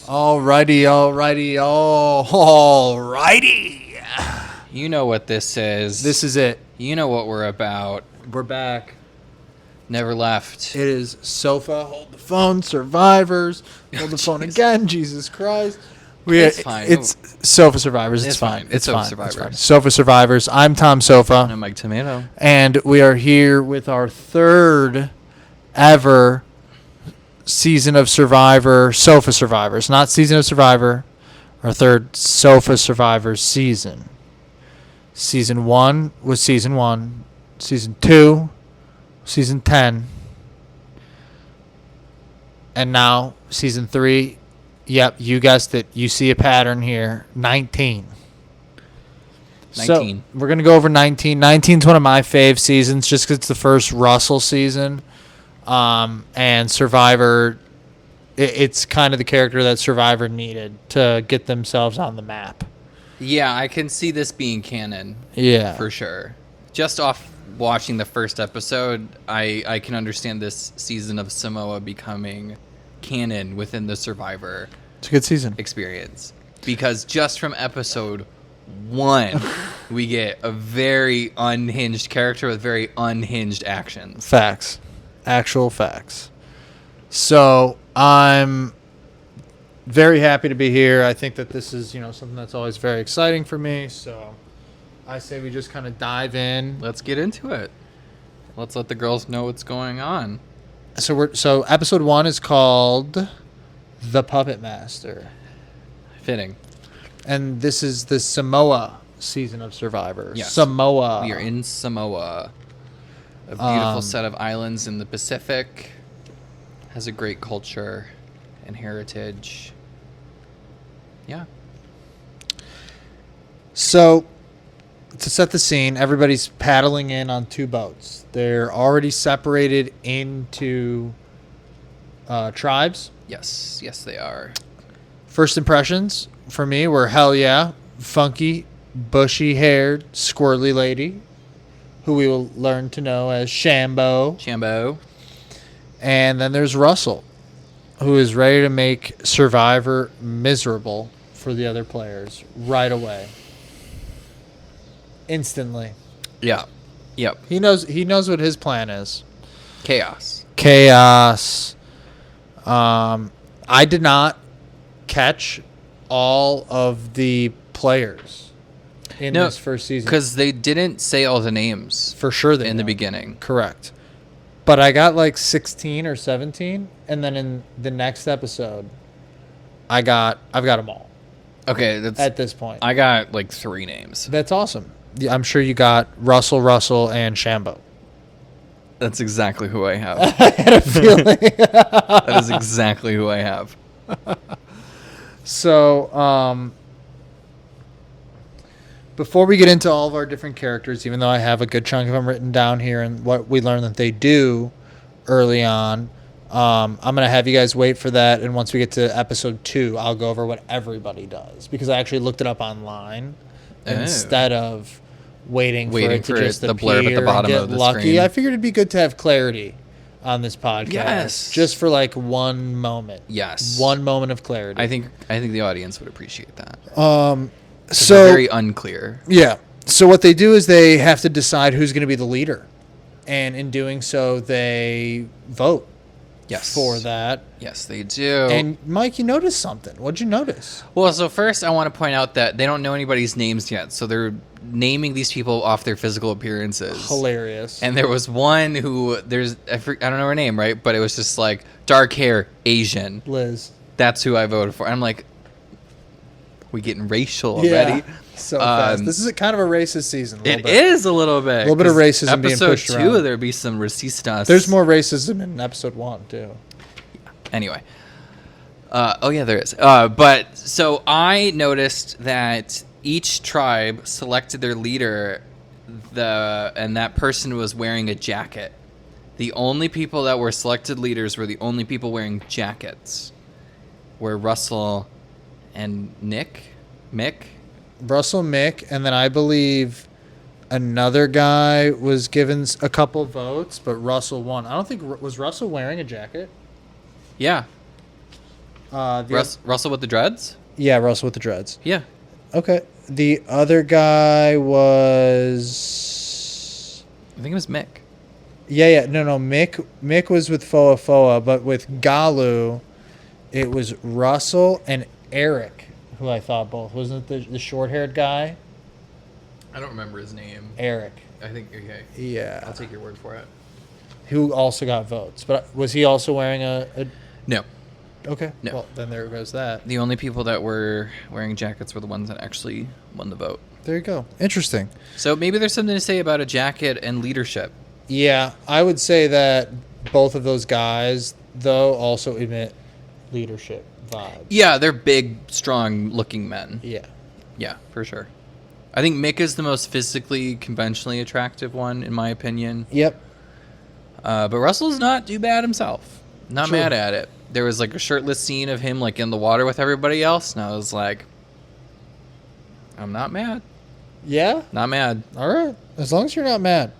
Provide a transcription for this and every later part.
Alrighty. You know what this is. This is it. You know what we're about. We're back. Never left. It is Sofa, Hold the Phone, Survivors, Hold the Phone again, Jesus Christ. It's fine. It's Sofa Survivors. It's fine. It's Sofa fine. Survivors. It's fine. Sofa Survivors. I'm Tom Sofa. I'm Mike Tomato. And we are here with our third ever season of Survivor, Sofa Survivors. Not season of Survivor, our third Sofa Survivors season. Season 1 was Season 1. Season 2, Season 10. And now, Season 3, yep, you guessed it. You see a pattern here. 19. 19. So, we're going to go over 19. 19 is one of my fave seasons just because it's the first Russell season. And Survivor, it's kind of the character that Survivor needed to get themselves on the map. Yeah, I can see this being canon. Yeah. For sure. Just off watching the first episode, I can understand this season of Samoa becoming canon within the Survivor It's a good season. experience. Because just from episode 1, we get a very unhinged character with very unhinged actions. Facts. Actual facts. So I'm very happy to be here. I think that this is, something that's always very exciting for me. So I say we just kind of dive in. Let's get into it. Let's let the girls know what's going on. So episode 1 is called The Puppet Master. Fitting. And this is the Samoa season of Survivor. Yes. Samoa. We are in Samoa. A beautiful set of islands in the Pacific. Has a great culture and heritage. Yeah. So, to set the scene, everybody's paddling in on 2 boats. They're already separated into tribes. Yes. Yes, they are. First impressions for me were hell yeah, funky, bushy-haired, squirrely lady, who we will learn to know as Shambo. Shambo. And then there's Russell, who is ready to make Survivor miserable for the other players right away. Instantly. Yeah. Yep. He knows what his plan is. Chaos. I did not catch all of the players in this first season. Because they didn't say all the names. For sure they in the don't. beginning. Correct. But I got like 16 or 17, and then in the next episode, I've got them all. Okay, that's at this point. I got like 3 names. That's awesome. Yeah, I'm sure you got Russell, and Shambo. That's exactly who I have. I had a feeling. That is exactly who I have. So, before we get into all of our different characters, even though I have a good chunk of them written down here and what we learn that they do early on, I'm going to have you guys wait for that. And once we get to episode 2, I'll go over what everybody does. Because I actually looked it up online instead of waiting for it to just the blurb at the bottom and of get the lucky. screen. I figured it'd be good to have clarity on this podcast. Yes. Just for like one moment. Yes. One moment of clarity. I think the audience would appreciate that. So they're very unclear. Yeah. So what they do is they have to decide who's going to be the leader. And in doing so, they vote for that. Yes, they do. And Mike, you noticed something. What'd you notice? Well, so first I want to point out that they don't know anybody's names yet. So they're naming these people off their physical appearances. Hilarious. And there was one who, I don't know her name, right? But it was just like dark hair, Asian. Liz. That's who I voted for. And I'm like, we getting racial already? Yeah, so fast. This is kind of a racist season. It is a little bit. A little bit of racism being pushed Episode 2, around. there'd be some racistas. There's more racism in episode 1, too. Anyway. There is. But so I noticed that each tribe selected their leader, and that person was wearing a jacket. The only people that were selected leaders were the only people wearing jackets. Were Russell and Mick. Russell, Mick, and then I believe another guy was given a couple votes, but Russell won. I don't think was Russell wearing a jacket. Yeah. The Russell with the dreads? yeah, Russell with the dreads. Yeah. Okay. The other guy was. I think it was Mick. Yeah. No. Mick was with Foa Foa, but with Galu, it was Russell and Eric, who I thought both. Wasn't it the short-haired guy? I don't remember his name. Eric. I think, okay. Yeah. I'll take your word for it. Who also got votes. But was he also wearing a No. Okay. No. Well, then there goes that. The only people that were wearing jackets were the ones that actually won the vote. There you go. Interesting. So maybe there's something to say about a jacket and leadership. Yeah, I would say that both of those guys, though, also emit leadership vibes. Yeah, they're big, strong-looking men. Yeah. Yeah, for sure. I think Mick is the most physically, conventionally attractive one, in my opinion. Yep. But Russell's not too bad himself. Not True. mad at it. There was like a shirtless scene of him like in the water with everybody else, and I was like, I'm not mad. Yeah? Not mad. All right. As long as you're not mad.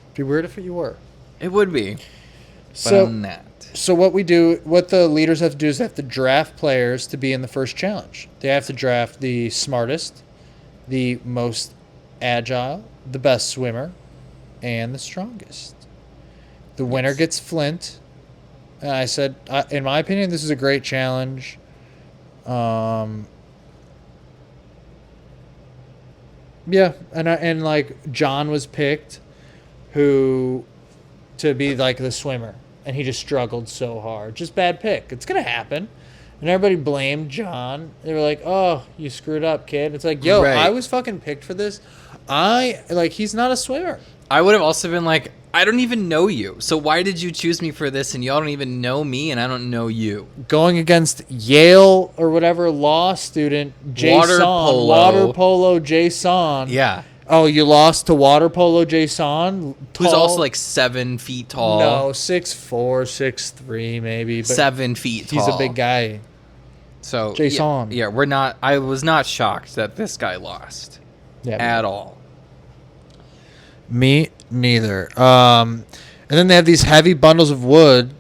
It'd be weird if you were. It would be. But So, I'm not. so what the leaders have to do is they have to draft players to be in the first challenge. They have to draft the smartest, the most agile, the best swimmer, and the strongest. The winner gets Flint. And I said, in my opinion, this is a great challenge. Yeah, and like John was picked, to be like the swimmer, and he just struggled so hard. Just bad pick. It's gonna happen, and everybody blamed John. They were like, "Oh, you screwed up, kid." It's like, yo, Right. I was fucking picked for this. He's not a swimmer. I would have also been like, I don't even know you. So why did you choose me for this? And y'all don't even know me, and I don't know you. Going against Yale or whatever law student, Water polo. Jason. Yeah. Oh, you lost to water polo Jason? Who's also like 7 feet tall. No, 6'4", 6'3", maybe. But 7 feet tall. he's a big guy. So Jason. Yeah, we're not. I was not shocked that this guy lost at all. Me neither. And then they have these heavy bundles of wood.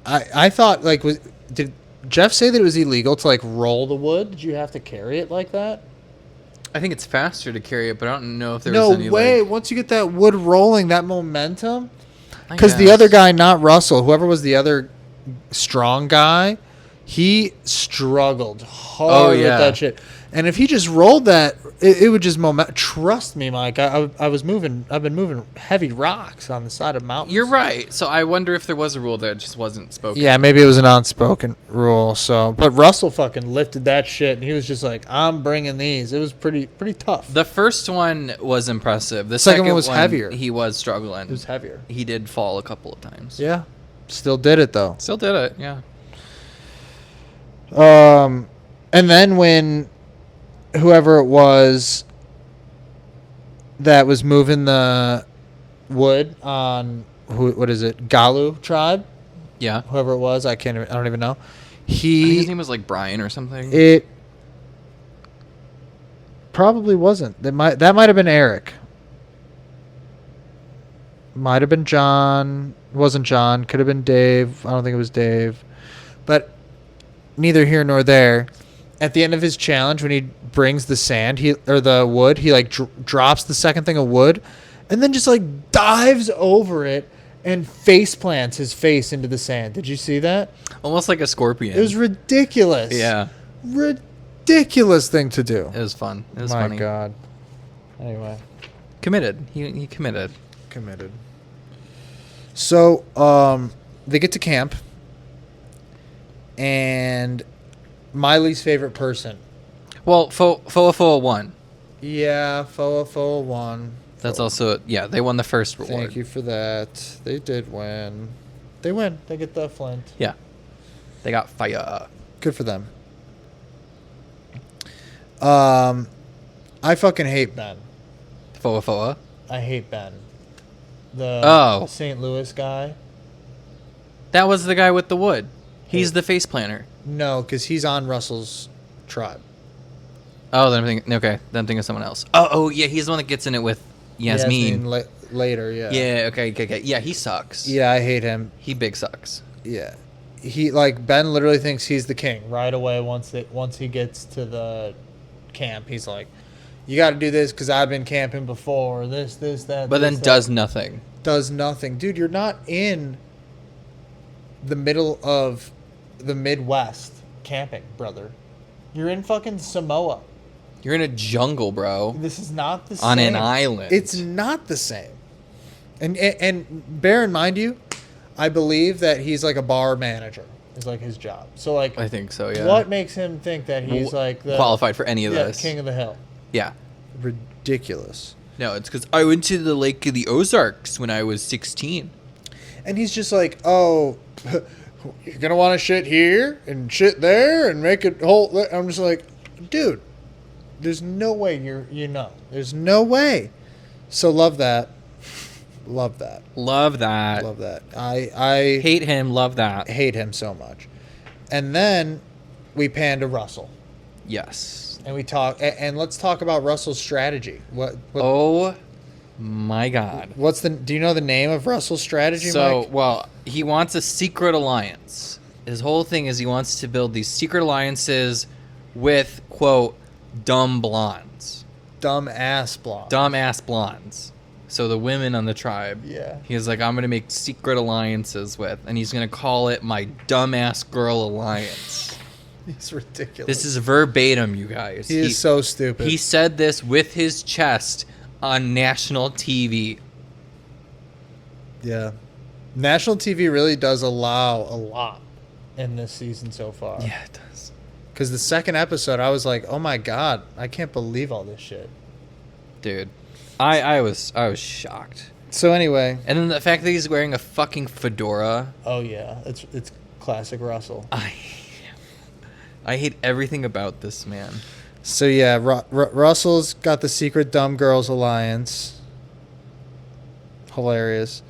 I thought did Jeff say that it was illegal to like roll the wood? Did you have to carry it like that? I think it's faster to carry it, but I don't know if there No was any way. like, Once you get that wood rolling, that momentum. I Because the guess. other guy, not Russell, whoever was the other strong guy, he struggled hard with yeah. that shit. And if he just rolled that, it would just trust me, Mike. I've been moving heavy rocks on the side of mountains. You're right. So I wonder if there was a rule that just wasn't spoken. Yeah, maybe it was an unspoken rule. So, but Russell fucking lifted that shit, and he was just like, "I'm bringing these." It was pretty tough. The first one was impressive. The second second one was heavier. He was struggling. It was heavier. He did fall a couple of times. Yeah, still did it though. Still did it. Yeah. And then when whoever it was that was moving the wood on what is it, Galu tribe? Yeah. Whoever it was, I don't even know. I think his name was like Brian or something. It probably wasn't. That might have been Eric. Might have been John. It wasn't John. Could have been Dave. I don't think it was Dave. But neither here nor there. At the end of his challenge, when he brings the sand, the wood, he like drops the second thing of wood, and then just like dives over it and face plants his face into the sand. Did you see that? Almost like a scorpion. It was ridiculous. Yeah. Ridiculous thing to do. It was fun. It was My funny. God. Anyway, Committed. He committed. committed. So, they get to camp, and my least favorite person. Well, Foa won. Yeah, Foa won. That's also, yeah, they won the first reward. Thank you for that. They did win. They win. They get the Flint. Yeah. They got fire. Good for them. I fucking hate Ben. Foa. I hate Ben. The Oh. St. Louis guy. That was the guy with the wood. He's the face planter. No, because he's on Russell's tribe. Oh, then I'm thinking, okay, then I'm thinking of someone else. Oh, yeah, he's the one that gets in it with Yasmin. Later, yeah. Yeah, okay. Yeah, he sucks. Yeah, I hate him. He big sucks. Yeah. he like Ben literally thinks he's the king right away once he gets to the camp. He's like, you got to do this because I've been camping before. This, that. But this, then that. does nothing. Does nothing, dude. You're not in the middle of the Midwest camping, brother. You're in fucking Samoa. You're in a jungle, bro. This is not the same. On an island. It's not the same. And bear in mind, I believe that he's like a bar manager. Is like his job. So like, I think so. Yeah. what makes him think that he's like the qualified for any of this? King of the Hill? Yeah. Ridiculous. No, it's because I went to the Lake of the Ozarks when I was 16. And he's just like, oh, you're gonna want to shit here and shit there and make it whole. I'm just like, dude, there's no way there's no way. So love that. Love that. Love that. Love that. I hate him. Love that. hate him so much. And then we pan to Russell. Yes. And we talk, and let's talk about Russell's strategy. What Oh my God. do you know the name of Russell's strategy, So, Mike? well, he wants a secret alliance. His whole thing is he wants to build these secret alliances with, quote, dumb blondes. Dumbass blonde. Dumbass blondes. So the women on the tribe. Yeah. He's like, I'm going to make secret alliances with, and he's going to call it my dumbass girl alliance. He's ridiculous. This is verbatim, you guys. He is so stupid. He said this with his chest on national TV. Yeah. National TV really does allow a lot in this season so far. Yeah, it does. Because the second episode, I was like, oh my God, I can't believe all this shit. Dude, I was shocked. So anyway. And then the fact that he's wearing a fucking fedora. Oh yeah, it's classic Russell. I hate everything about this man. So yeah, Russell's got the secret Dumb Girls Alliance. Hilarious.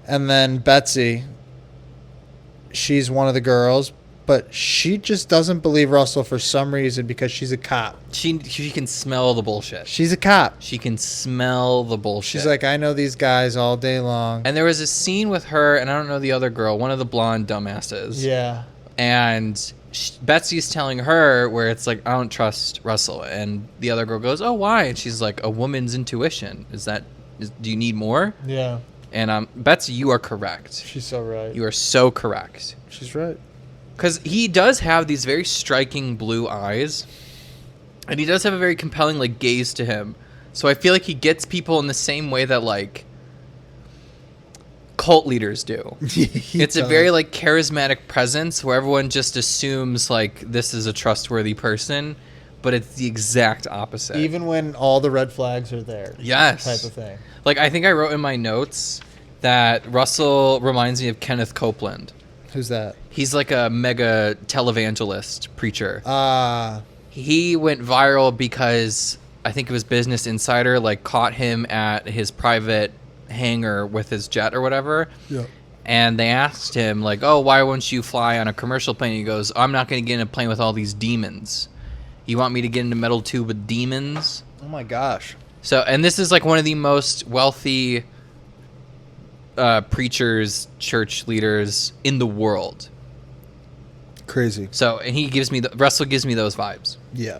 And then Betsy, she's one of the girls, but she just doesn't believe Russell for some reason because she's a cop. She can smell the bullshit. She's a cop. She can smell the bullshit. She's like, I know these guys all day long. And there was a scene with her, and I don't know the other girl, one of the blonde dumbasses. Yeah. And Betsy's telling her where it's like, I don't trust Russell. And the other girl goes, oh, why? And she's like, a woman's intuition. Do you need more? Yeah. And Betsy, you are correct. She's so right. You are so correct. She's right. Because he does have these very striking blue eyes. And he does have a very compelling, like, gaze to him. So I feel like he gets people in the same way that, like, cult leaders do. It's a very, like, charismatic presence where everyone just assumes, like, this is a trustworthy person. But it's the exact opposite. Even when all the red flags are there. Yes. Type of thing. Like, I think I wrote in my notes that Russell reminds me of Kenneth Copeland. Who's that? He's like a mega televangelist preacher. Ah. He went viral because I think it was Business Insider like caught him at his private hangar with his jet or whatever. Yeah. And they asked him like, "Oh, why won't you fly on a commercial plane?" He goes, "I'm not going to get in a plane with all these demons. You want me to get into metal tube with demons?" Oh my gosh. So, and this is like one of the most wealthy preachers, church leaders in the world. Crazy. So, and Russell gives me those vibes. Yeah.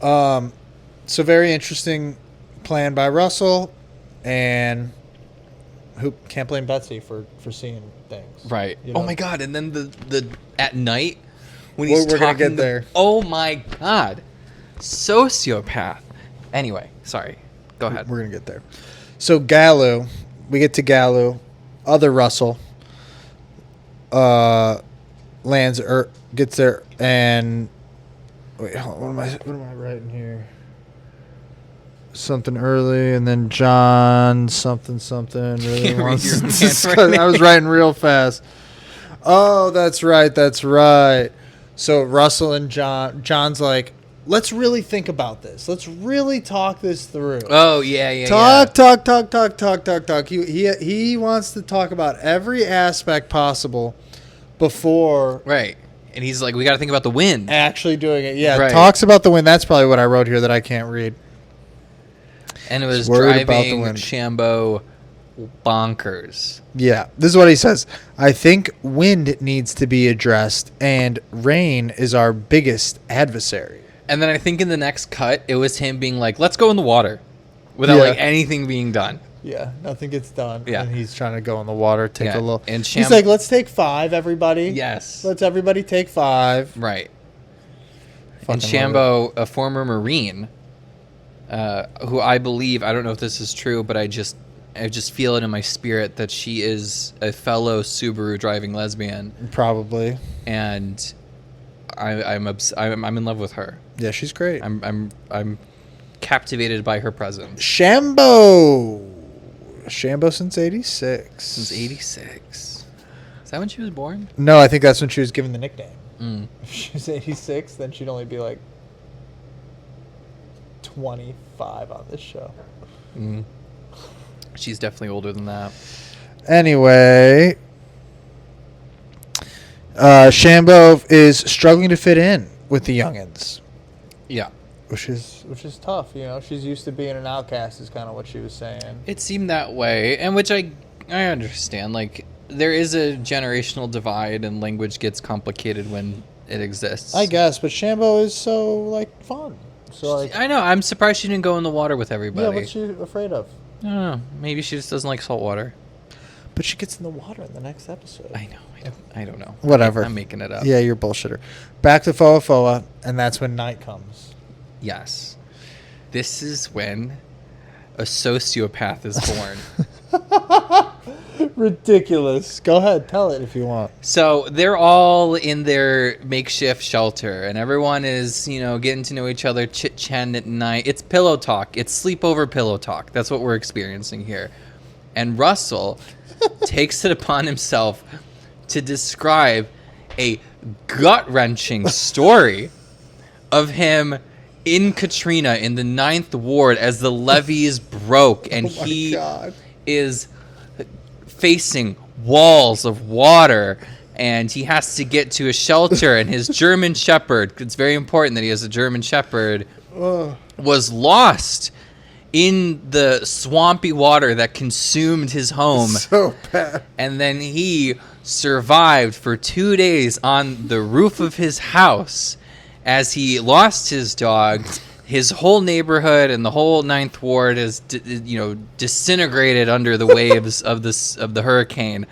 So very interesting plan by Russell, and who can't blame Betsy for seeing things. Right. You know? Oh my God! And then the at night when We're he's gonna talking. get there. Oh my God! Sociopath. Anyway, sorry. Go ahead. We're gonna get there. So Gallo, we get to Gallo, other Russell, lands or gets there, and wait, hold on, what am I writing here? Something early, and then John something really wants to discuss. I was writing real fast. Oh, that's right. So Russell and John's like, let's really think about this. Let's really talk this through. Oh yeah. Talk. He wants to talk about every aspect possible before Right. And he's like, we got to think about the wind. actually doing it. Yeah, Right. talks about the wind. That's probably what I wrote here that I can't read. And it was He's worried about the driving wind. Shambo bonkers. Yeah, this is what he says. I think wind needs to be addressed, and rain is our biggest adversary. And then I think in the next cut, it was him being like, let's go in the water without like anything being done. Yeah, nothing gets done. Yeah. And he's trying to go in the water, take a little. And he's like, let's take 5, everybody. Yes. Let's everybody take 5. Right. Fucking And Shambo, a former Marine, who I believe, I don't know if this is true, but I just feel it in my spirit that she is a fellow Subaru driving lesbian. Probably. And I'm in love with her. Yeah, she's great. I'm captivated by her presence. Shambo since 86. Since 86. Is that when she was born? No, I think that's when she was given the nickname. Mm. If she was 86, then she'd only be like 25 on this show. Mm. She's definitely older than that. Anyway, Shambo is struggling to fit in with the youngins. Yeah. Which is tough, you know. She's used to being an outcast is kind of what she was saying. It seemed that way, and which I understand. Like, there is a generational divide, and language gets complicated when it exists. I guess, but Shambo is so, like, fun. So, like, I know. I'm surprised she didn't go in the water with everybody. yeah, what's she afraid of? I don't know. Maybe she just doesn't like salt water. But she gets in the water in the next episode. I know. I don't know. Whatever. I'm making it up. Yeah, you're a bullshitter. Back to Foa, and that's when night comes. Yes. This is when a sociopath is born. Ridiculous. Go ahead, tell it if you want. So they're all in their makeshift shelter, and everyone is, getting to know each other, chit-chatting at night. It's pillow talk. It's sleepover pillow talk. That's what we're experiencing here. And Russell takes it upon himself to describe a gut-wrenching story of him in Katrina in the 9th Ward as the levees broke, and he is facing walls of water, and he has to get to a shelter, and his German Shepherd, it's very important that he has a German Shepherd, was lost in the swampy water that consumed his home. So bad. And then he survived for 2 days on the roof of his house as he lost his dog. His whole neighborhood and the whole 9th Ward is, disintegrated under the waves of the hurricane.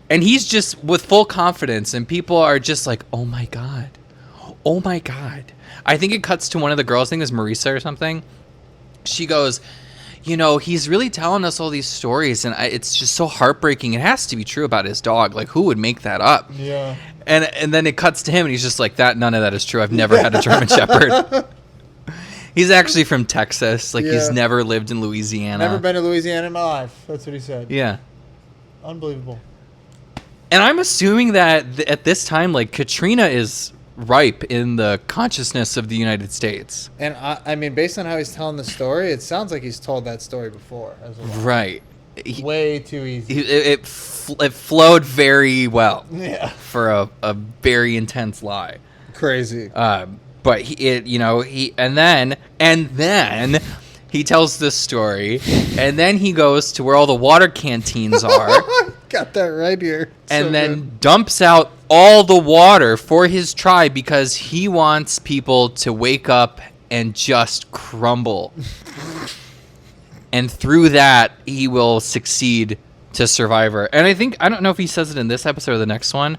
And he's just with full confidence, and people are just like, "Oh my god, oh my god!" I think it cuts to one of the girls. I think it was Marisa or something. She goes, he's really telling us all these stories, and it's just so heartbreaking. It has to be true about his dog. Like, who would make that up? Yeah. And then it cuts to him, and he's just like, none of that is true. I've never had a German Shepherd. He's actually from Texas. Like, he's never lived in Louisiana. Never been to Louisiana in my life. That's what he said. Yeah. Unbelievable. And I'm assuming that at this time, like, Katrina is ripe in the consciousness of the United States. And I mean, based on how he's telling the story, it sounds like he's told that story before as well. Right. Way too easy. It flowed very well. Yeah. For a very intense lie. Crazy. But and then he tells this story, and then he goes to where all the water canteens are. Got that right here. And then dumps out all the water for his tribe because he wants people to wake up and just crumble. And through that, he will succeed to Survivor. And I don't know if he says it in this episode or the next one,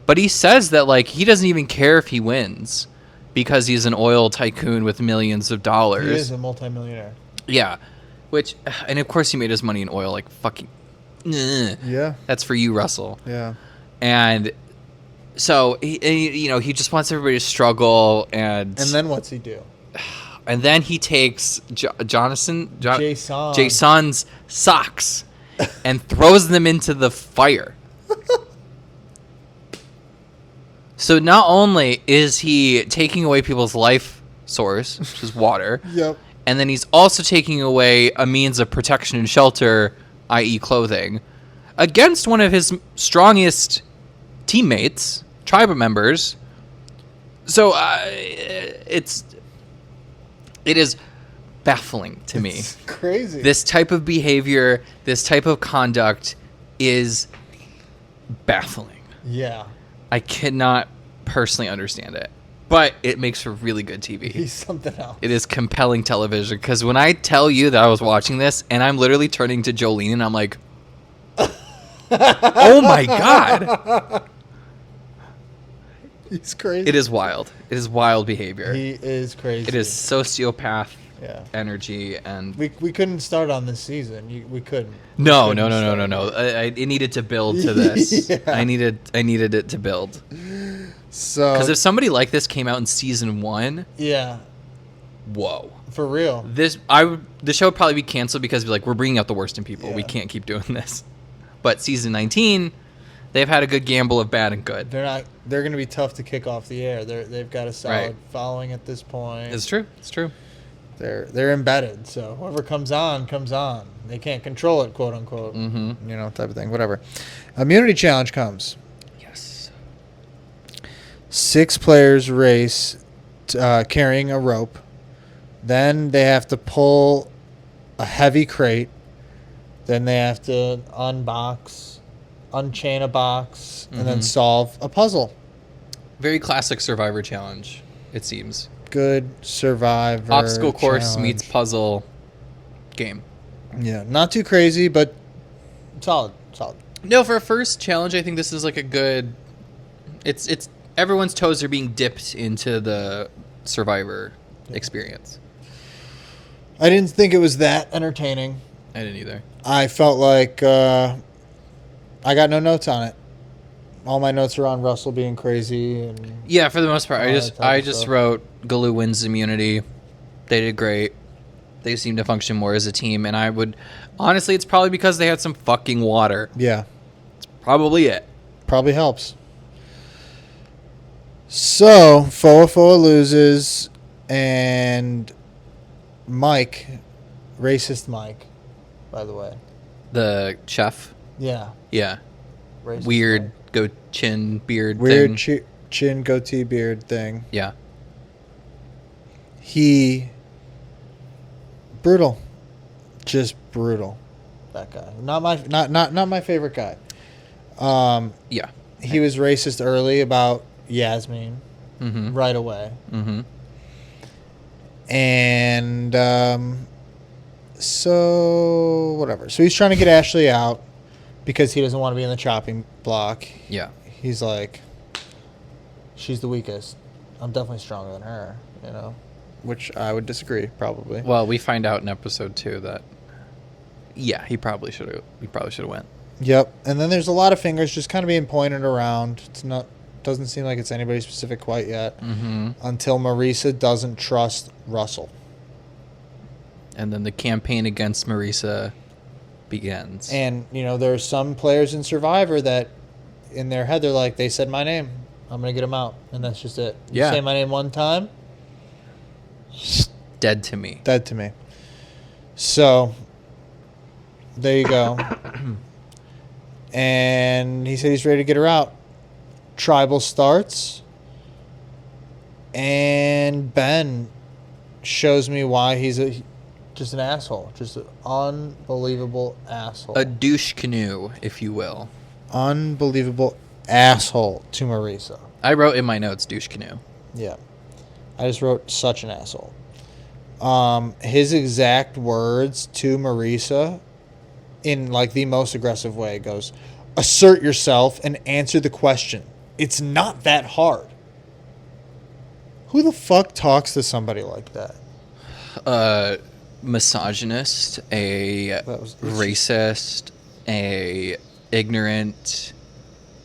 but he says that, like, he doesn't even care if he wins because he's an oil tycoon with millions of dollars. He is a multimillionaire. Yeah. And of course he made his money in oil, like, fucking... Yeah. That's for you, Russell. Yeah. And so, he just wants everybody to struggle. And then what's he do? And then he takes Jason's socks and throws them into the fire. So not only is he taking away people's life source, which is water, Yep. and then he's also taking away a means of protection and shelter, i.e. clothing, against one of his strongest teammates, tribe members. So it is baffling to me. It's crazy. This type of behavior, this type of conduct is baffling. Yeah. I cannot personally understand it, but it makes for really good TV. He's something else. It is compelling television, because when I tell you that I was watching this and I'm literally turning to Jolene and I'm like, oh my God. He's crazy. It is wild. It is wild behavior. He is crazy. It is sociopath Yeah. energy, and We couldn't start on this season. We couldn't. no. It needed to build to this. Yeah. I needed it to build. So. Because if somebody like this came out in season 1, Yeah. whoa. For real. The show would probably be canceled because like, we're bringing out the worst in people. Yeah. We can't keep doing this. But season 19, they've had a good gamble of bad and good. They're going to be tough to kick off the air. They've got a solid Right. following at this point. It's true. It's true. They're embedded. So whoever comes on, comes on. They can't control it, quote unquote. Mm-hmm. You know, type of thing. Whatever. Immunity challenge comes. Yes. 6 players race carrying a rope. Then they have to pull a heavy crate. Then they have to unchain a box, and then solve a puzzle. Very classic Survivor challenge, it seems. Good Survivor Obstacle course challenge. meets puzzle game. Yeah, not too crazy, but solid. No, for a first challenge, I think this is like a good. It's everyone's toes are being dipped into the Survivor experience. I didn't think it was that entertaining. I didn't either. I felt like I got no notes on it. All my notes are on Russell being crazy and Yeah, for the most part, All I that just type I of just stuff. wrote Galoo wins immunity. They did great. They seem to function more as a team, and I would honestly, it's probably because they had some fucking water. yeah, Probably it. probably helps. So Foa loses, and Mike, racist Mike, by the way. The chef. Yeah, Yeah. racist Weird Mike. go chin beard Weird thing. chin goatee beard thing. Yeah. He brutal, just brutal. That guy, not my favorite guy. Yeah. He was racist early about Yasmin Mm-hmm. right away, Mm-hmm. and so whatever. So he's trying to get Ashley out because he doesn't want to be in the chopping block. Yeah. He's like, she's the weakest. I'm definitely stronger than her, you know, which I would disagree probably. Well, we find out in episode 2 that he probably should have went. Yep. And then there's a lot of fingers just kind of being pointed around. Doesn't seem like it's anybody specific quite yet. Mm-hmm. Until Marisa doesn't trust Russell. And then the campaign against Marisa begins. And, you know, there are some players in Survivor that in their head, they're like, they said my name. I'm going to get them out. And that's just it. You Yeah. say my name one time, Dead to me. dead to me. So, there you go. And he said he's ready to get her out. Tribal starts. And Ben shows me why he's just an asshole. Just an unbelievable asshole. A douche canoe, if you will. Unbelievable asshole to Marisa. I wrote in my notes douche canoe. Yeah. I just wrote such an asshole. His exact words to Marisa in like the most aggressive way goes, assert yourself and answer the question. It's not that hard. Who the fuck talks to somebody like that? Misogynist, a racist, a ignorant,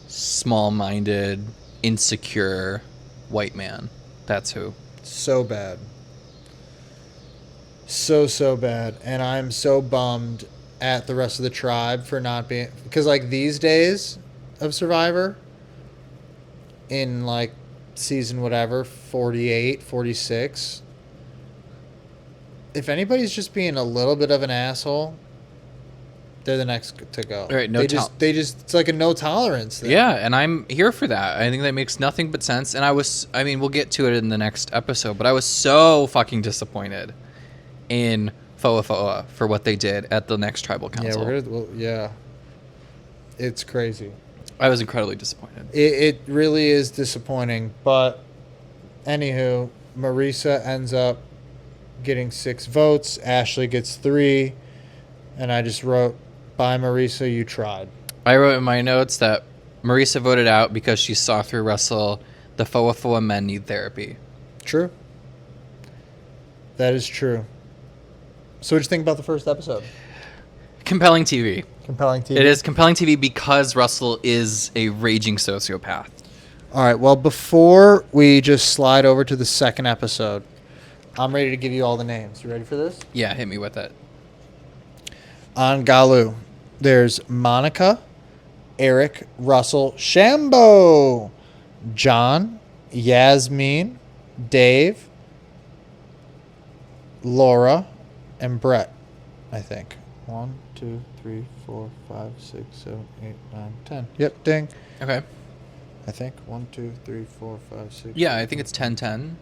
small-minded, insecure white man. That's who. So bad. So bad. And I'm so bummed at the rest of the tribe for not being... Because, like, these days of Survivor, in, like, season whatever, 48, 46, if anybody's just being a little bit of an asshole, they're the next to go. Right, it's like a no tolerance thing. Yeah, and I'm here for that. I think that makes nothing but sense. And we'll get to it in the next episode, but I was so fucking disappointed in Foa for what they did at the next tribal council. Yeah. It's crazy. I was incredibly disappointed. It really is disappointing, but anywho, Marisa ends up getting 6 votes. Ashley gets 3, and I just wrote, "Bye, Marisa, you tried." I wrote in my notes that Marisa voted out because she saw through Russell. The Foa men need therapy. True. That is true. So what did you think about the first episode? Compelling TV. Compelling TV. It is compelling TV because Russell is a raging sociopath. All right. Well, before we just slide over to the second episode, I'm ready to give you all the names. You ready for this? Yeah, hit me with it. On Galu, there's Monica, Eric, Russell, Shambo, John, Yasmin, Dave, Laura, and Brett, I think. 1, 2, 3, 4, 5, 6, 7, 8, 9, 10. Yep, ding. Okay. I think 1, 2, 3, 4, 5, 6. Yeah, I think it's 10-10.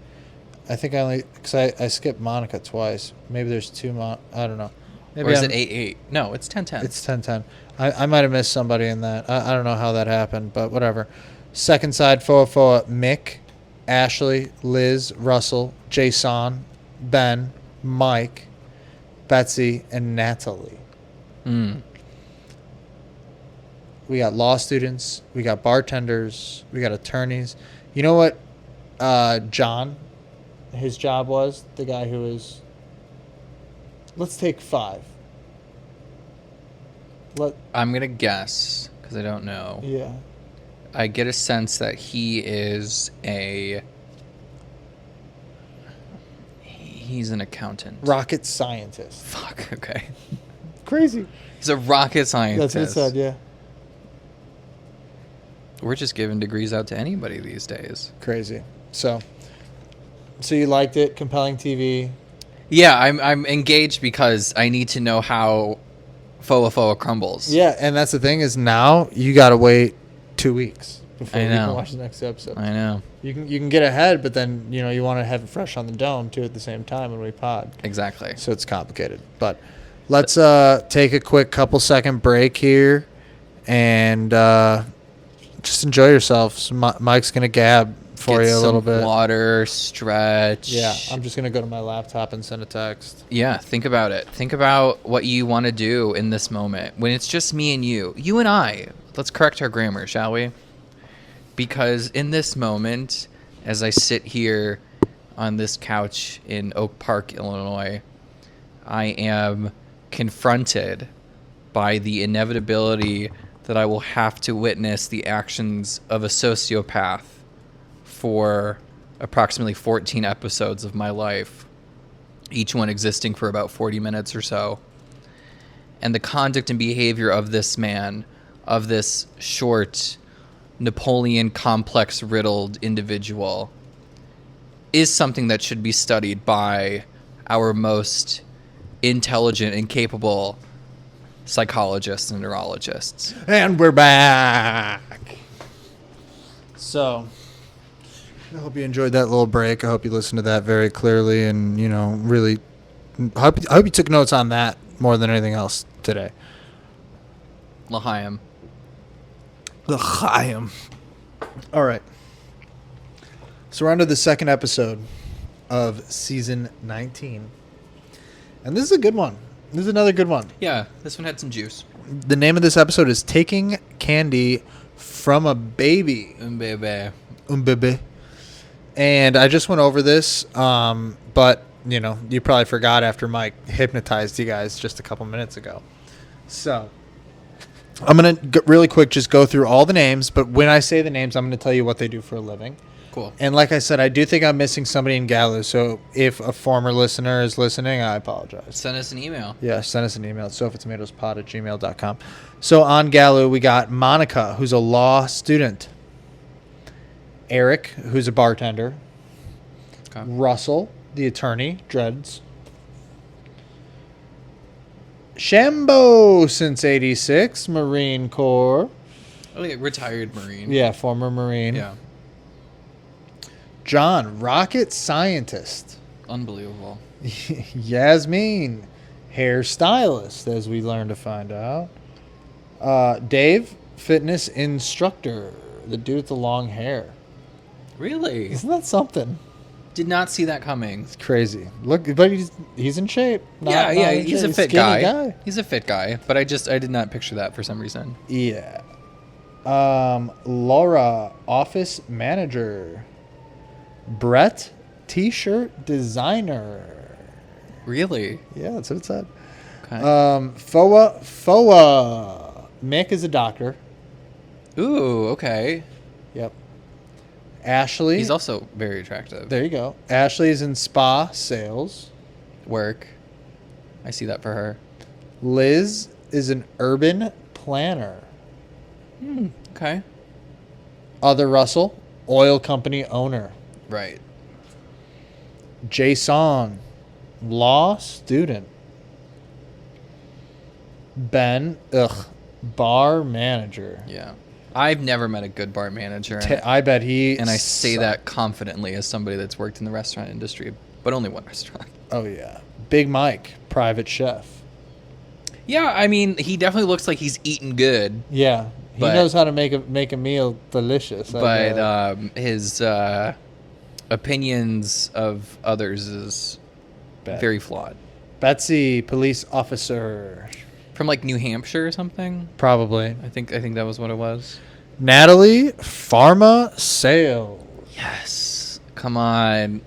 I think I only because I skipped Monica twice. Maybe there's 2 I don't know. Maybe Or is it 8-8? No, it's 10-10. It's 10-10. I might have missed somebody in that. I don't know how that happened, but whatever. Second side, Foa, Mick, Ashley, Liz, Russell, Jason, Ben, Mike, Betsy, and Natalie. We got law students. We got bartenders. We got attorneys. You know what John, his job was? The guy who is... Let's take 5. I'm going to guess, because I don't know. Yeah. I get a sense that he is he's an accountant. Rocket scientist. Fuck, okay. Crazy. He's a rocket scientist. That's what it said, yeah. We're just giving degrees out to anybody these days. Crazy. So you liked it? Compelling TV? Yeah, I'm engaged because I need to know how Foa crumbles. Yeah, and that's the thing is now you got to wait 2 weeks before you can watch the next episode. I know. You can get ahead, but then you want to have it fresh on the dome too at the same time when we pod. Exactly. So it's complicated. But let's take a quick couple second break here and just enjoy yourselves. Mike's gonna gab for Get you a little bit. Water, stretch. Yeah, I'm just gonna go to my laptop and send a text. Yeah, think about it. Think about what you want to do in this moment when it's just me and you and I. Let's correct our grammar, shall we? Because in this moment, as I sit here on this couch in Oak Park, Illinois, I am confronted by the inevitability that I will have to witness the actions of a sociopath for approximately 14 episodes of my life, each one existing for about 40 minutes or so. And the conduct and behavior of this man, of this short, Napoleon complex riddled individual, is something that should be studied by our most intelligent and capable psychologists and neurologists. And we're back. So, I hope you enjoyed that little break. I hope you listened to that very clearly and, really... I hope you took notes on that more than anything else today. L'chaim. L'chaim. All right. So we're on to the second episode of season 19. And this is a good one. This is another good one. Yeah, this one had some juice. The name of this episode is Taking Candy from a Baby. Baby. And I just went over this, but, you probably forgot after Mike hypnotized you guys just a couple minutes ago. So I'm going to really quick just go through all the names, but when I say the names, I'm going to tell you what they do for a living. Cool. And like I said, I do think I'm missing somebody in Galu, so if a former listener is listening, I apologize. Send us an email. Yeah, send us an email at sofatomatoespod@gmail.com. So on Galu, we got Monica, who's a law student. Eric, who's a bartender. Okay. Russell, the attorney, dreads. Shambo, since 86, Marine Corps. Oh, yeah, retired Marine. Yeah, former Marine. Yeah. John, rocket scientist. Unbelievable. Yasmin, hairstylist, as we learn to find out. Dave, fitness instructor, the dude with the long hair. Really? Isn't that something? Did not see that coming. It's crazy. Look, but he's in shape. Yeah, in he's shape. a fit Skinny guy. He's a fit guy, but I did not picture that for some reason. Yeah. Laura, office manager. Brett, t-shirt designer. Really? Yeah, that's what it said. Okay. Foa. Mick is a doctor. Ooh, okay. Yep. Ashley. He's also very attractive. There you go. Ashley is in spa sales. Work. I see that for her. Liz is an urban planner. Okay. Other Russell, oil company owner. Right. Jason, law student. Ben, bar manager. Yeah. I've never met a good bar manager. I bet he. And I say that confidently as somebody that's worked in the restaurant industry, but only one restaurant. Oh, yeah. Big Mike, private chef. Yeah, I mean, he definitely looks like he's eating good. Yeah. He knows how to make a meal delicious. But his opinions of others is very flawed. Betsy, police officer. From like New Hampshire or something? Probably. I think that was what it was. Natalie, pharma sales. Yes. Come on.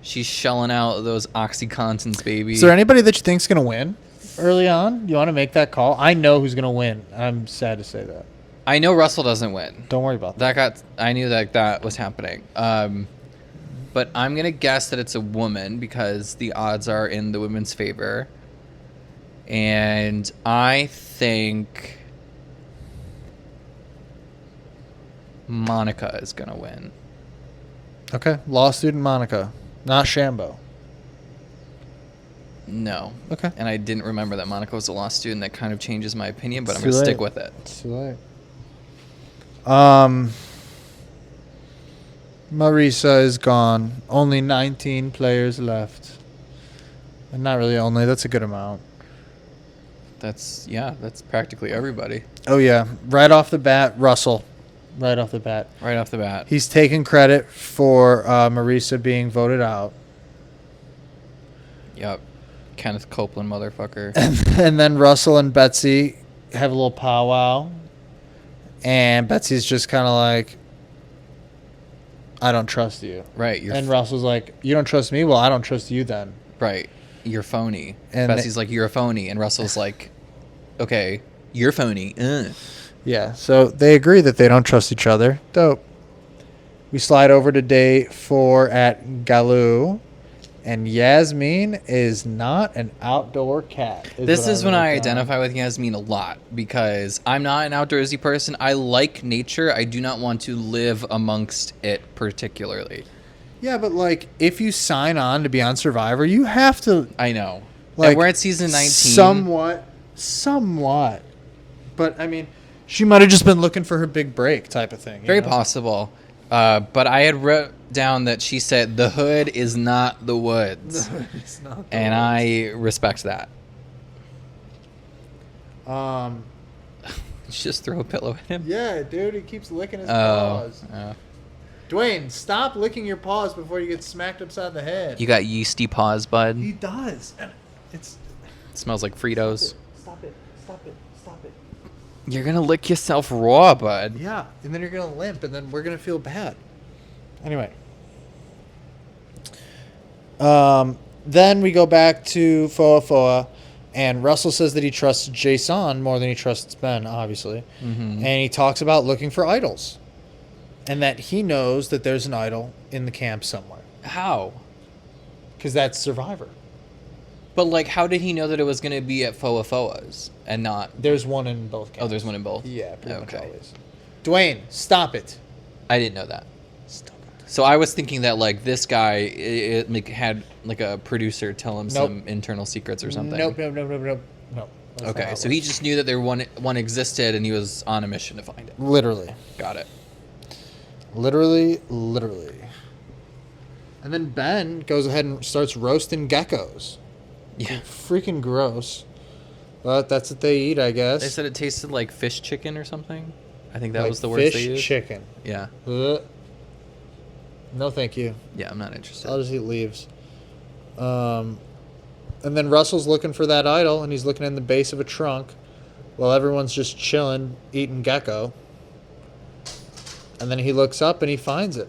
She's shelling out those OxyContins, baby. Is there anybody that you think's going to win early on? You want to make that call? I know who's going to win. I'm sad to say that. I know Russell doesn't win. Don't worry about that. I knew that was happening. But I'm going to guess that it's a woman because the odds are in the women's favor. And I think Monica is going to win. Okay. Law student Monica. Not Shambo. No. Okay. And I didn't remember that Monica was a law student. That kind of changes my opinion, but It's I'm going to too stick late. with it. It's too late. Marisa is gone. Only 19 players left. And not really only. That's a good amount. That's practically everybody. Oh, yeah. Right off the bat, Russell. Right off the bat. Right off the bat. He's taking credit for Marisa being voted out. Yep. Kenneth Copeland, motherfucker. And then Russell and Betsy have a little powwow. And Betsy's just kind of like, I don't trust you. Right. And Russell's like, you don't trust me? Well, I don't trust you then. Right. You're phony. And Betsy's like, you're a phony. And Russell's like, okay, you're phony. Yeah, so they agree that they don't trust each other. Dope. We slide over to day 4 at Galoo. And Yasmin is not an outdoor cat. This is when I identify with Yasmin a lot because I'm not an outdoorsy person. I like nature. I do not want to live amongst it particularly. Yeah, but like if you sign on to be on Survivor, you have to. I know. Like, and we're at season 19. Somewhat. But I mean, she might have just been looking for her big break type of thing. Very possible. But I had wrote down that she said the hood is not the woods. No, it's not. And I respect that. Just throw a pillow at him. Yeah, dude, he keeps licking his paws. Dwayne, stop licking your paws before you get smacked upside the head. You got yeasty paws, bud. He does. It smells like Fritos. Stop it. You're gonna lick yourself raw, bud. Yeah, and then you're gonna limp, and then we're gonna feel bad. Anyway. Then we go back to Foa, and Russell says that he trusts Jason more than he trusts Ben, obviously. Mm-hmm. And he talks about looking for idols. And that he knows that there's an idol in the camp somewhere. How? Because that's Survivor. But, like, how did he know that it was going to be at Foa's and not... There's one in both camps. Oh, there's one in both? Yeah, pretty much always. Dwayne, stop it. I didn't know that. Stop it. So I was thinking that, like, this guy had, like, a producer tell him some internal secrets or something. Nope. No. Okay, so he just knew that one existed and he was on a mission to find it. Literally. Got it. Literally. And then Ben goes ahead and starts roasting geckos. Yeah. Freaking gross. But that's what they eat, I guess. They said it tasted like fish chicken or something. I think that Like was the words they fish used. chicken. Yeah. No, thank you. Yeah, I'm not interested. I'll just eat leaves. And then Russell's looking for that idol, and he's looking in the base of a trunk while everyone's just chilling, eating gecko. And then he looks up and he finds it,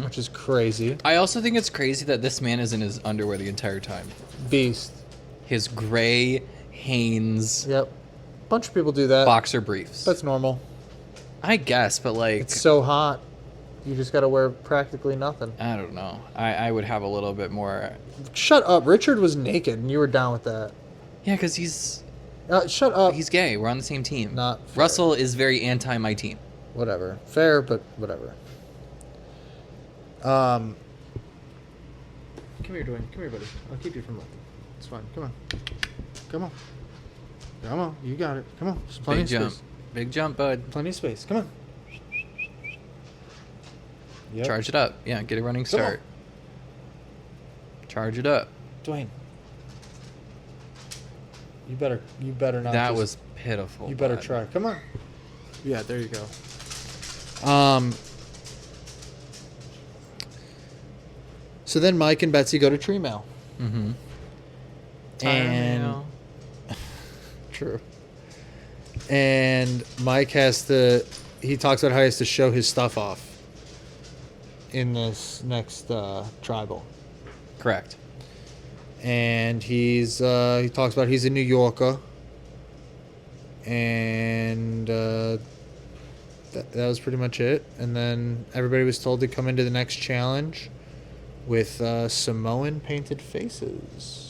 which is crazy. I also think it's crazy that this man is in his underwear the entire time. Beast. His gray Hanes Yep. Bunch of people do that. boxer briefs. That's normal. I guess, but like, It's so hot. You just got to wear practically nothing. I don't know. I would have a little bit more. Shut up. Richard was naked, and you were down with that. Yeah, because he's Shut up. he's gay. We're on the same team. Not fair. Russell is very anti my team. Whatever. Fair, but whatever. Come here, Dwayne. Come here, buddy. I'll keep you from looking. It's fine. Come on. Come on. Come on. You got it. Come on. There's plenty Big of jump. space. Big jump, bud. Plenty of space. Come on. Yep. Charge it up. Yeah, get a running start. Charge it up. Dwayne. You better not. That just- was pitiful. You better bud. try. Come on. Yeah, there you go. So then Mike and Betsy go to Tree Mail. Mm-hmm. And true. And Mike has to. He talks about how he has to show his stuff off in this next tribal. Correct. And he talks about he's a New Yorker. And that was pretty much it. And then everybody was told to come into the next challenge with Samoan painted faces.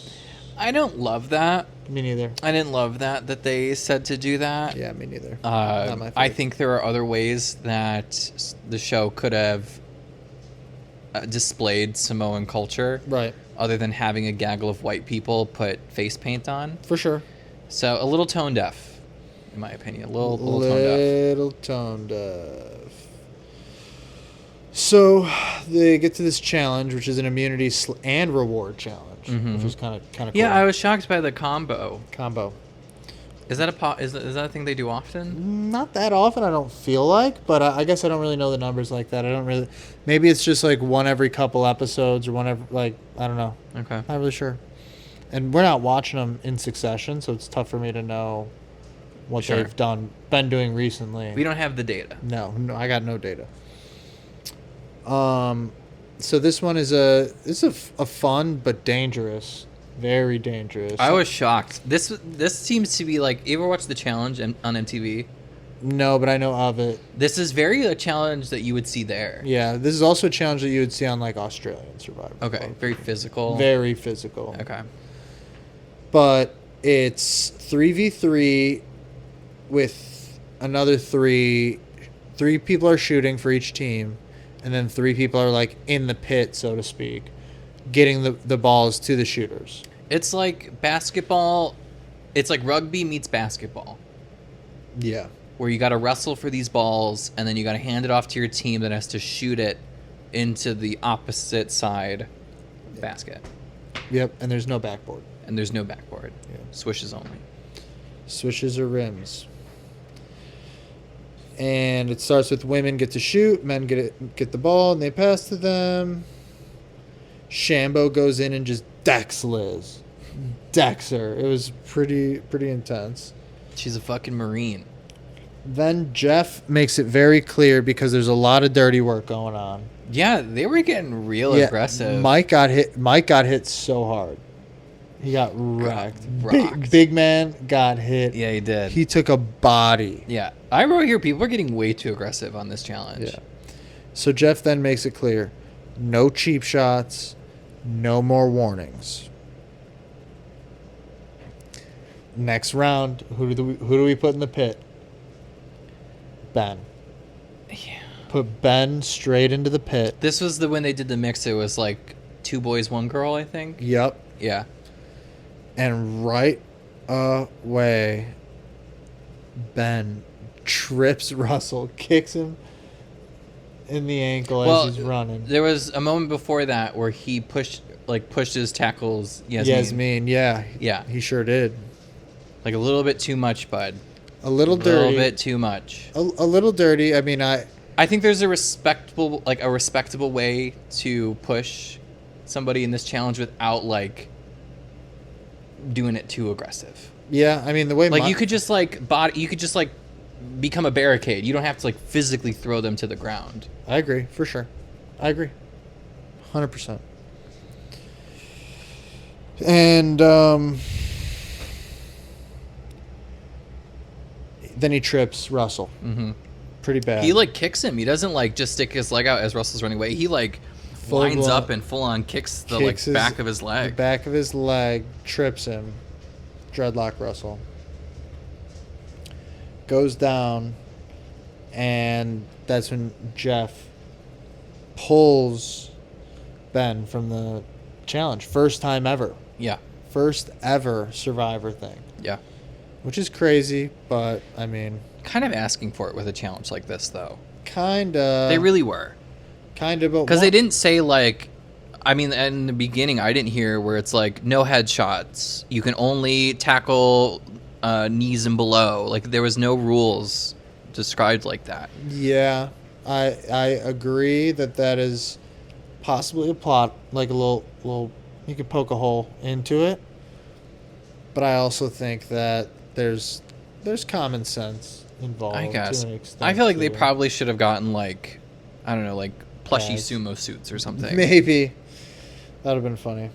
I don't love that. Me neither. I didn't love that they said to do that. Yeah, me neither. Not my I favorite. think there are other ways that the show could have displayed Samoan culture, Right. other than having a gaggle of white people put face paint on. For sure. So a little tone deaf, in my opinion. A little tone deaf. Little tone deaf. So they get to this challenge, which is an immunity and reward challenge, which is kind of cool. Yeah, I was shocked by the combo. Combo. Is that is that a thing they do often? Not that often, I don't feel like, but I guess I don't really know the numbers like that. I don't really. Maybe it's just like one every couple episodes or one every, like, I don't know. Okay. Not really sure. And we're not watching them in succession, so it's tough for me to know what Sure. they've been doing recently. We don't have the data. No, I got no data. So this one is a fun but dangerous, very dangerous. I was shocked. This seems to be like, you ever watch The Challenge on MTV? No, but I know of it. This is very a challenge that you would see there. Yeah, this is also a challenge that you would see on like Australian Survivor. Okay, very physical. Very physical. Okay. But it's 3v3 with another three. 3 people are shooting for each team, and then 3 people are like in the pit, so to speak, getting the balls to the shooters. It's like basketball. It's like rugby meets basketball, Yeah. where you got to wrestle for these balls, and then you got to hand it off to your team that has to shoot it into the opposite side basket. Yep, and there's no backboard. And there's no backboard. Yeah. Swishes only. Swishes or rims. And it starts with women get to shoot, men get the ball, and they pass to them. Shambo goes in and just decks Liz. Decks her. It was pretty intense. She's a fucking Marine. Then Jeff makes it very clear because there's a lot of dirty work going on. Yeah, they were getting real Yeah, aggressive. Mike got hit so hard. He got wrecked. rocked. Big man got hit. Yeah, he did. He took a body. Yeah. I wrote here people are getting way too aggressive on this challenge. Yeah. So Jeff then makes it clear, no cheap shots, no more warnings. Next round, who do we put in the pit? Ben. Yeah. Put Ben straight into the pit. This was when they did the mix. It was like 2 boys, 1 girl, I think. Yep. Yeah. And right away, Ben trips Russell, kicks him in the ankle Well, as he's running. there was a moment before that where he pushed his tackles Yasmin. Yeah. Yeah. He sure did. Like a little bit too much, bud. A little A dirty. little bit too much. A little dirty. I mean, I think there's a respectable way to push somebody in this challenge without like doing it too aggressive. Yeah, I mean the way Like you could just like become a barricade. You don't have to like physically throw them to the ground. I agree for sure. I agree, 100%. And then he trips Russell. Mm-hmm. Pretty bad. He like kicks him. He doesn't like just stick his leg out as Russell's running away. He like lines up and full on kicks the back of his leg. The back of his leg trips him. Dreadlock Russell goes down, and that's when Jeff pulls Ben from the challenge. First time ever. Yeah. First ever Survivor thing. Yeah. Which is crazy, but I mean, kind of asking for it with a challenge like this, though. Kinda. They really were. Kinda, but because they didn't say like. I mean, in the beginning, I didn't hear where it's like no headshots. You can only tackle knees and below. Like there was no rules described like that. Yeah, I agree that is possibly a plot, like a little. You could poke a hole into it, but I also think that there's common sense involved. I guess. To an extent I feel like they too. probably should have gotten like, I don't know, like plushy Pads. sumo suits or something. Maybe. That would have been funny.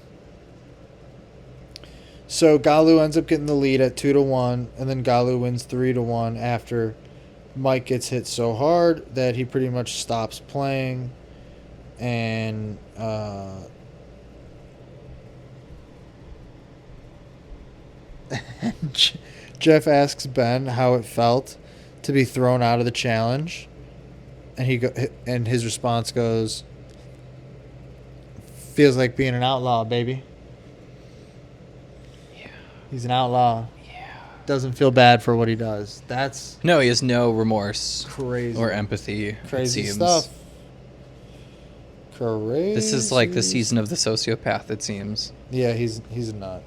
So Galu ends up getting the lead at 2-1, and then Galu wins 3-1 after Mike gets hit so hard that he pretty much stops playing, and Jeff asks Ben how it felt to be thrown out of the challenge, and his response goes, "Feels like being an outlaw, baby." Yeah. He's an outlaw. Yeah. Doesn't feel bad for what he does. That's No, he has no remorse crazy. or empathy. Crazy it seems. stuff. Crazy. This is like the season of the sociopath, it seems. Yeah, he's a nut.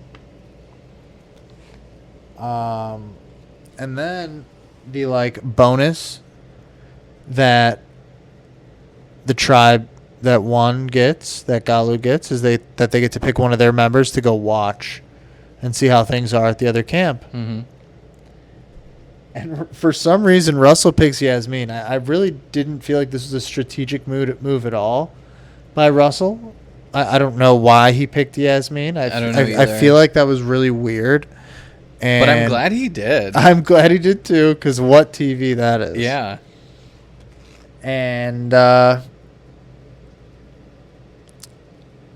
And then the like bonus that the tribe that Galu gets, is that they get to pick one of their members to go watch and see how things are at the other camp. Mm-hmm. And for some reason, Russell picks Yasmin. I really didn't feel like this was a strategic move at all by Russell. I don't know why he picked Yasmin. I don't know I feel like that was really weird. And But I'm glad he did. I'm glad he did too, because what TV that is. Yeah. And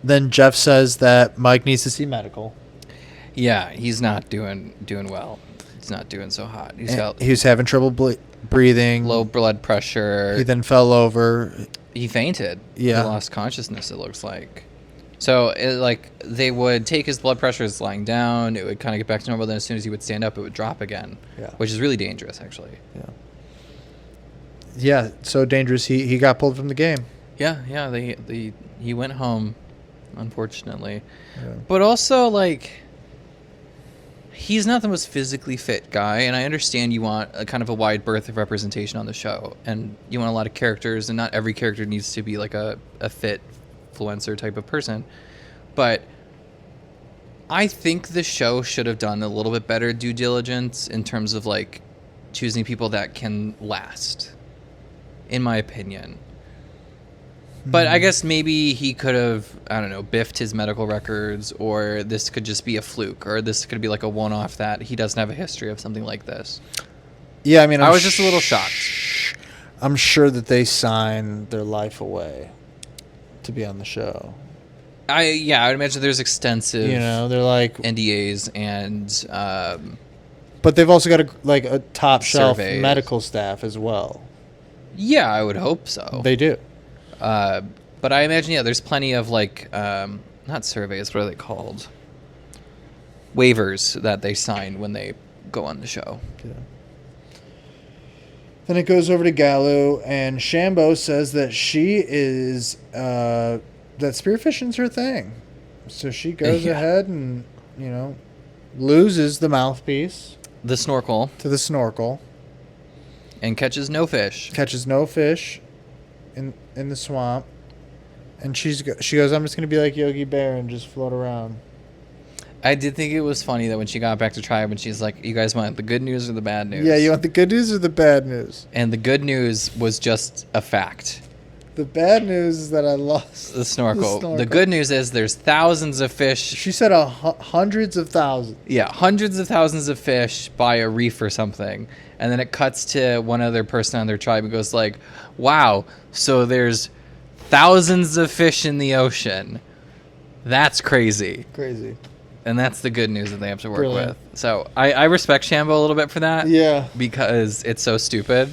then Jeff says that Mike needs to see medical. Yeah, he's not doing well. He's not doing so hot. He was having trouble breathing. Low blood pressure. He then fell over. He fainted. Yeah. He lost consciousness, it looks like. So, they would take his blood pressure as lying down. It would kind of get back to normal. Then as soon as he would stand up, it would drop again. Yeah. Which is really dangerous, actually. Yeah. Yeah, so dangerous. He got pulled from the game. Yeah. He went home, unfortunately. Yeah. But also, he's not the most physically fit guy, and I understand you want a kind of a wide berth of representation on the show, and you want a lot of characters, and not every character needs to be like a fit influencer type of person. But I think the show should have done a little bit better due diligence in terms of choosing people that can last, in my opinion. But I guess maybe he could have, I don't know, biffed his medical records, or this could just be a fluke, or this could be like a one-off that he doesn't have a history of something like this. Yeah, I mean, I was just a little shocked. I'm sure that they signed their life away to be on the show. I would imagine there's extensive, they're like NDAs and. But they've also got a top shelf surveys. medical staff as well. Yeah, I would hope so. They do. But I imagine, there's plenty of not surveys, what are they called? Waivers that they sign when they go on the show. Yeah. Then it goes over to Gallo, and Shambo says that she is that spearfishing's her thing. So she goes Yeah. ahead and loses the mouthpiece The snorkel. to the snorkel, And catches no fish. catches no fish in the swamp, and she goes, "I'm just gonna be like Yogi Bear and just float around." I did think it was funny that when she got back to tribe and she's like, you guys want the good news or the bad news? Yeah, you want the good news or the bad news? And the good news was just a fact. The bad news is that I lost The snorkel. The good news is there's thousands of fish. She said hundreds of thousands. Yeah, hundreds of thousands of fish by a reef or something. And then it cuts to one other person on their tribe and goes like, wow, so there's thousands of fish in the ocean. That's crazy. Crazy. And that's the good news that they have to work Brilliant. with. So I respect Shambo a little bit for that. Yeah. Because it's so stupid.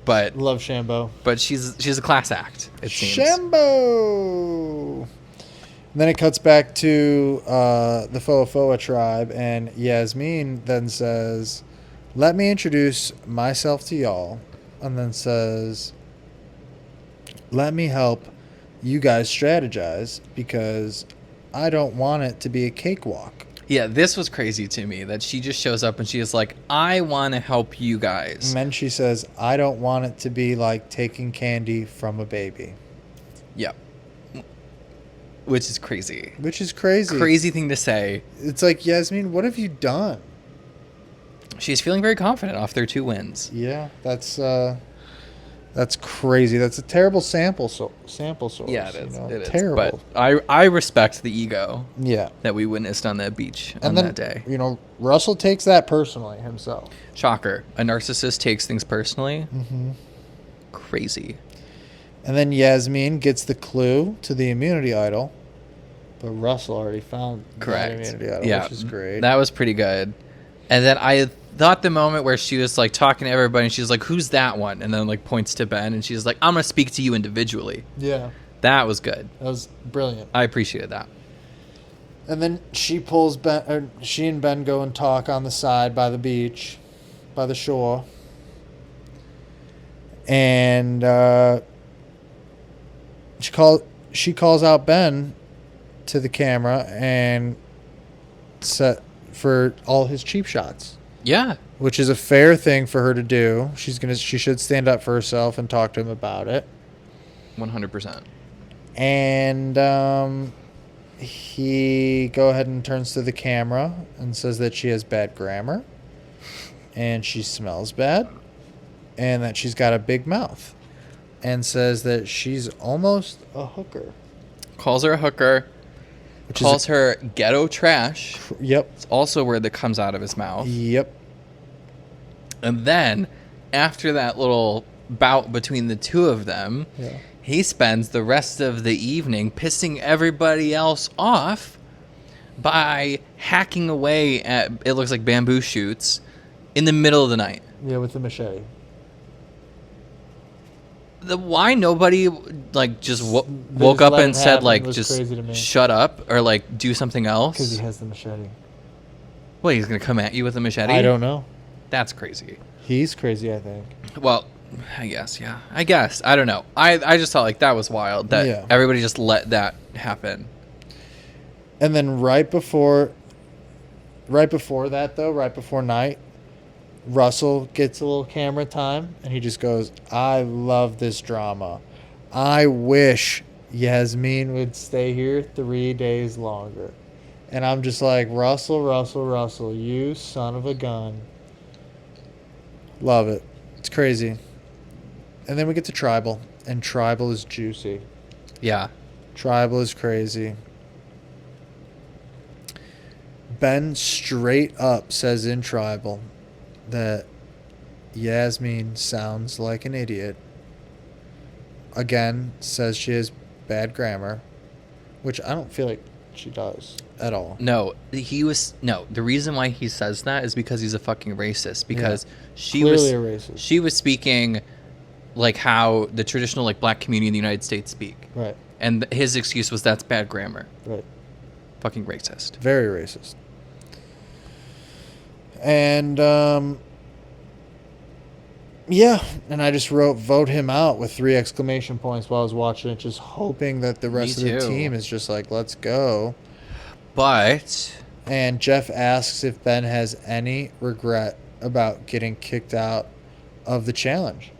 But Love Shambo. she's a class act, it seems. Shambo. And then it cuts back to the Foa tribe, and Yasmin then says, "Let me introduce myself to y'all," and then says, "Let me help you guys strategize because I don't want it to be a cakewalk." Yeah, this was crazy to me that she just shows up and she is like, I want to help you guys. And then she says, "I don't want it to be like taking candy from a baby." Yeah. Which is crazy. Which is crazy. Crazy thing to say. It's like, Yasmin, what have you done? She's feeling very confident off their 2 wins. Yeah, that's crazy. That's a terrible sample source. Yeah, it is. It is. Terrible. But I respect the ego Yeah. that we witnessed on that beach on And then, that day. Russell takes that personally himself. Shocker. A narcissist takes things personally. Mm-hmm. Crazy. And then Yasmin gets the clue to the immunity idol, but Russell already found Correct. that immunity idol, Yeah, which is great. that was pretty good. And then I thought the moment where she was like talking to everybody and she's like, who's that one? And then like points to Ben and she's like, I'm going to speak to you individually. Yeah, That was good. that was brilliant. I appreciated that. And then she pulls Ben. She and Ben go and talk on the side by the beach, by the shore. And she calls out Ben to the camera and set for all his cheap shots, Yeah. which is a fair thing for her to do. She should stand up for herself and talk to him about it. 100%. And he go ahead and turns to the camera and says that she has bad grammar and she smells bad and that she's got a big mouth and says that she's almost a hooker. Calls her a hooker. Calls her ghetto trash. Yep. It's also a word that comes out of his mouth. Yep. And then, after that little bout between the two of them, Yeah. he spends the rest of the evening pissing everybody else off by hacking away at, it looks like bamboo shoots, in the middle of the night. Yeah, with the machete. Why nobody like just woke just up let and it said happen like was just crazy to me. shut up or like do something else? Because he has the machete. What, he's gonna come at you with a machete? I don't know. That's crazy. He's crazy, I think. Well, I guess, yeah. I guess. I don't know. I just thought like that was wild that Yeah. everybody just let that happen. And then right before that though, right before night, Russell gets a little camera time and he just goes, "I love this drama. I wish Yasmin would stay here 3 days longer." And I'm just like, Russell, you son of a gun. Love it. It's crazy. And then we get to Tribal, and Tribal is juicy. Yeah. Tribal is crazy. Ben straight up says in Tribal that Yasmin sounds like an idiot. Again, says she has bad grammar, which I don't feel like she does at all. No, the reason why he says that is because he's a fucking racist. Because Clearly a racist. she was speaking like how the traditional like black community in the United States speak. Right, And his excuse was that's bad grammar. right. Fucking racist. Very racist. And Yeah, and I just wrote vote him out with 3 exclamation points while I was watching it, just hoping that the rest of the too. team is just like, let's go. But And Jeff asks if Ben has any regret about getting kicked out of the challenge.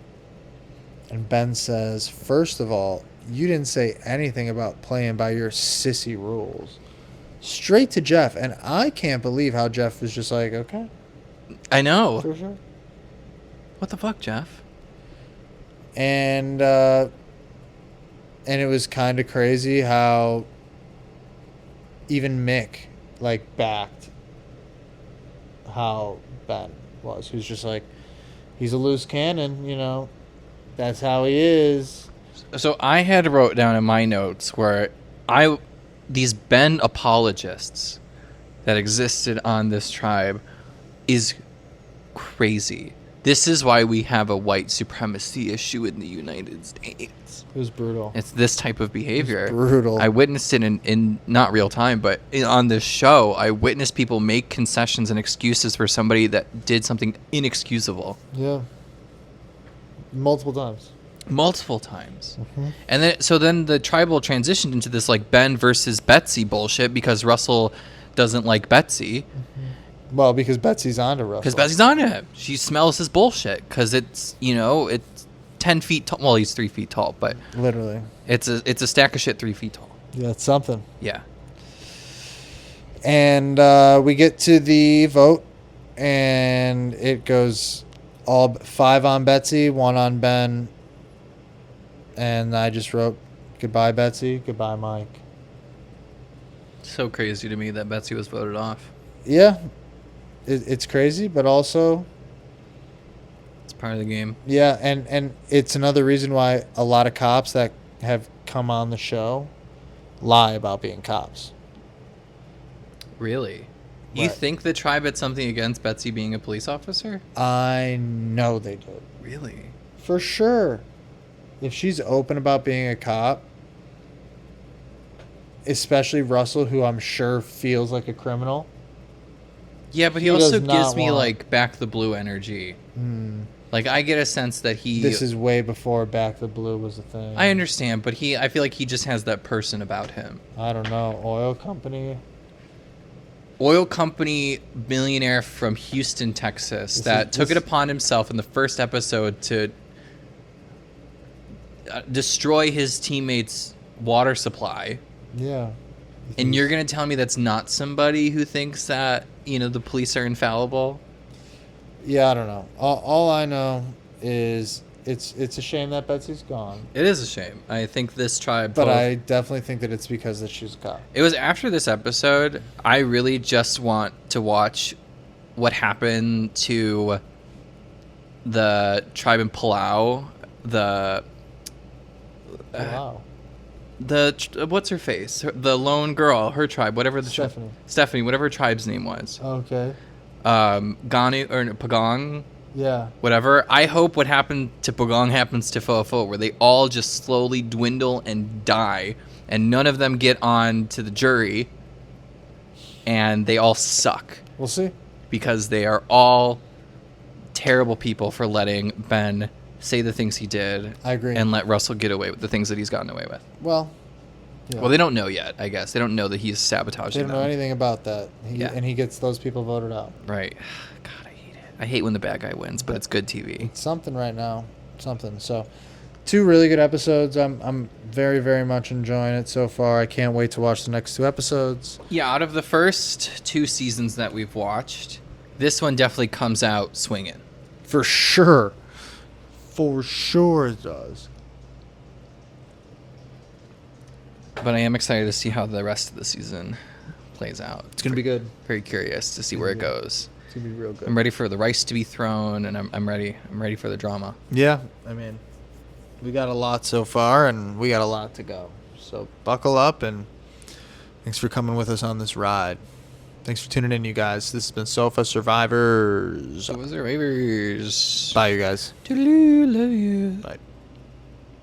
And Ben says, first of all, you didn't say anything about playing by your sissy rules. Straight to Jeff. And I can't believe how Jeff was just like, okay, I know. for sure. What the fuck, Jeff? And it was kind of crazy how even Mick like backed how Ben was. Who's just like, he's a loose cannon, you know. That's how he is. So I had wrote down in my notes where these Ben apologists that existed on this tribe is crazy. This is why we have a white supremacy issue in the United States. It was brutal. It's this type of behavior. It's brutal. I witnessed it in not real time, but on this show, I witnessed people make concessions and excuses for somebody that did something inexcusable. Yeah. Multiple times. Multiple times. Mm-hmm. And then the tribal transitioned into this like Ben versus Betsy bullshit because Russell doesn't like Betsy. Well, because Betsy's on to Russell. Because Betsy's on him. She smells his bullshit because it's 10 feet tall. Well, he's 3 feet tall, but Literally. it's a stack of shit 3 feet tall. Yeah, it's something. Yeah. And we get to the vote, and it goes all 5 on Betsy, 1 on Ben. And I just wrote, goodbye, Betsy. Goodbye, Mike. So crazy to me that Betsy was voted off. Yeah. It's crazy, but also, It's part of the game. yeah, and it's another reason why a lot of cops that have come on the show lie about being cops. Really? You Right. think the tribe had something against Betsy being a police officer? I know they did. Really? For sure. If she's open about being a cop, especially Russell, who I'm sure feels like a criminal. Yeah, but he He also does not gives me want- like back the blue energy. Like I get a sense that he. This is way before Back the Blue was a thing. I understand, but I feel like he just has that person about him. I don't know. Oil company. Oil company millionaire from Houston, Texas, This that is- took this- it upon himself in the first episode to destroy his teammates' water supply. Yeah. And you're going to tell me that's not somebody who thinks that, the police are infallible? Yeah, I don't know. All I know is it's a shame that Betsy's gone. It is a shame. I think this tribe... But I definitely think that it's because that she's a cop. It was after this episode, I really just want to watch what happened to the tribe in Palau, Wow. what's her face? The lone girl, her tribe, whatever the Stephanie, whatever her tribe's name was. Okay. Ganu or Pagong, Yeah. whatever. I hope what happened to Pagong happens to Fofo, where they all just slowly dwindle and die, and none of them get on to the jury, and they all suck We'll see. because they are all terrible people for letting Ben say the things he did. I agree. And let Russell get away with the things that he's gotten away with. Well, yeah. Well, they don't know yet, I guess. They don't know that he's sabotaging They don't know them. anything about that. Yeah. And he gets those people voted out. Right. God, I hate it. I hate when the bad guy wins, but it's good TV. Something right now. Something. So, 2 really good episodes. I'm very, very much enjoying it so far. I can't wait to watch the next 2 episodes. Yeah, out of the first 2 seasons that we've watched, this one definitely comes out swinging. For sure. For sure it does. But I am excited to see how the rest of the season plays out. It's going to be good. Very curious to see where it goes. It's going to be real good. I'm ready for the rice to be thrown, and I'm ready. I'm ready for the drama. Yeah. I mean, we got a lot so far, and we got a lot to go. So buckle up, and thanks for coming with us on this ride. Thanks for tuning in, you guys. This has been Sofa Survivors. So was there waivers? Bye, you guys. Toodaloo, love you. Bye.